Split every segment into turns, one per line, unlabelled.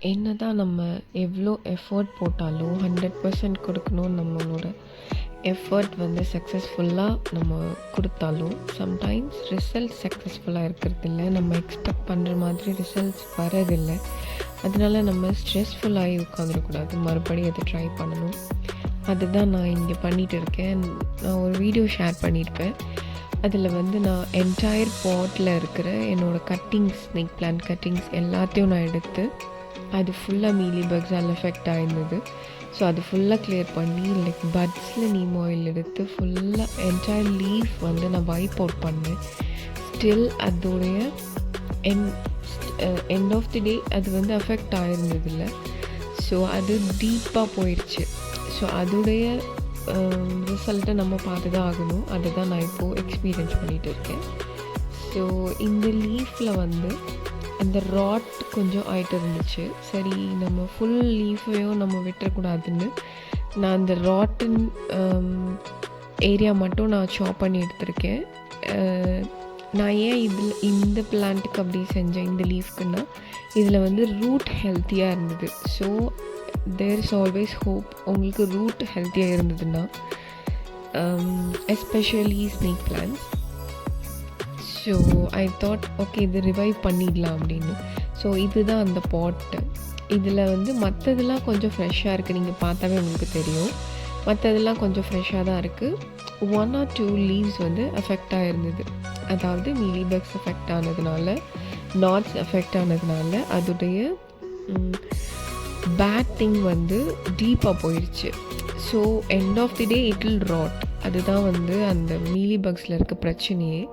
என்னதான் நம்ம எவ்வளோ எஃபர்ட் போட்டாலும் 100% கொடுக்கணும். நம்மளோட எஃபர்ட் வந்து சக்ஸஸ்ஃபுல்லாக நம்ம கொடுத்தாலும் சம்டைம்ஸ் ரிசல்ட் சக்ஸஸ்ஃபுல்லாக இருக்கிறதில்ல. நம்ம எக்ஸ்பெக்ட் பண்ணுற மாதிரி ரிசல்ட்ஸ் வரதில்லை. அதனால நம்ம ஸ்ட்ரெஸ்ஃபுல்லாகி உட்காந்துடக்கூடாது. மறுபடியும் அதை ட்ரை பண்ணணும். அதுதான் நான் இங்கே பண்ணிகிட்டு இருக்கேன். நான் ஒரு வீடியோ ஷேர் பண்ணியிருப்பேன். அதில் வந்து நான் என்டையர் பாட்டில் இருக்கிற என்னோடய கட்டிங்ஸ், ஸ்னேக் பிளான்ட் கட்டிங்ஸ் எல்லாத்தையும் நான் எடுத்து அது ஃபுல்லாக மீலி பக்ஸால் எஃபெக்ட் ஆகிருந்தது. ஸோ அது ஃபுல்லாக கிளியர் பண்ணி லைக் பட்ஸில் நீம் ஆயில் எடுத்து ஃபுல்லாக என்டையர் லீஃப் வந்து நான் வைப் அவுட் பண்ணேன். ஸ்டில் அதோடைய எண்ட் ஆஃப் தி டே அது வந்து அஃபெக்ட் ஆகிருந்ததில்ல. ஸோ அது டீப்பாக போயிடுச்சு. ஸோ அதோடைய ரிசல்ட்டை நம்ம பார்த்து தான் ஆகணும். அதை தான் நான் இப்போது எக்ஸ்பீரியன்ஸ் பண்ணிகிட்டு இருக்கேன். ஸோ இந்த லீஃபில் வந்து அந்த ராட் கொஞ்சம் ஆகிட்டு இருந்துச்சு. சரி, நம்ம ஃபுல் லீஃபையும் நம்ம விட்டுறக்கூடாதுன்னு நான் அந்த ராட்டன் ஏரியா மட்டும் நான் சாப் பண்ணி எடுத்திருக்கேன். நான் ஏன் இந்த பிளான்ட்டுக்கு அப்படி செஞ்சேன், இந்த லீஃப்க்குன்னா இதில் வந்து ரூட் ஹெல்த்தியாக இருந்தது. So there is always hope. உங்களுக்கு ரூட் ஹெல்த்தியாக இருந்ததுன்னா especially snake plants. So I thought okay இது ரிவைவ் பண்ணிடலாம் அப்படின்னு. ஸோ இதுதான் அந்த பாட்டு. இதில் வந்து மற்றதெல்லாம் கொஞ்சம் ஃப்ரெஷ்ஷாக இருக்குது. நீங்கள் பார்த்தாவே உங்களுக்கு தெரியும். மற்றதெல்லாம் கொஞ்சம் ஃப்ரெஷ்ஷாக தான் இருக்குது. 1 or 2 லீவ்ஸ் வந்து அஃபெக்ட் ஆகிருந்தது. அதாவது மீலி பக்ஸ் அஃபெக்ட் ஆனதுனால, நாட்ஸ் அஃபெக்ட் ஆனதுனால அதோடைய பேட் திங் வந்து டீப்பாக போயிடுச்சு. So end of the day it will rot. அதுதான் வந்து அந்த மீலி பக்ஸில் இருக்க பிரச்சனையே.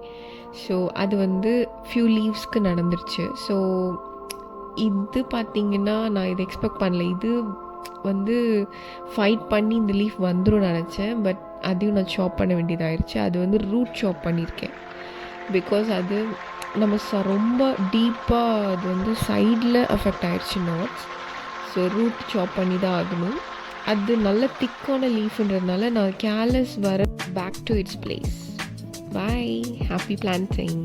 ஸோ அது வந்து ஃபியூ லீவ்ஸ்க்கு நடந்துருச்சு. ஸோ இது பார்த்திங்கன்னா நான் இதை எக்ஸ்பெக்ட் பண்ணல. இது வந்து ஃபைட் பண்ணி இந்த லீஃப் வந்துடும் நினச்சேன். பட் அதையும் நான் சாப் பண்ண வேண்டியதாகிடுச்சு. அது வந்து ரூட் சாப் பண்ணியிருக்கேன். பிகாஸ் அது நம்ம ரொம்ப டீப்பாக அது வந்து சைடில் அஃபெக்ட் ஆகிடுச்சு நாட்ஸ். ஸோ ரூட் சாப் பண்ணி தான் ஆகணும். அது நல்ல திக்கான லீஃப்ன்றதுனால நான் கேர்லெஸ் வர back to its place. Bye. Happy planting.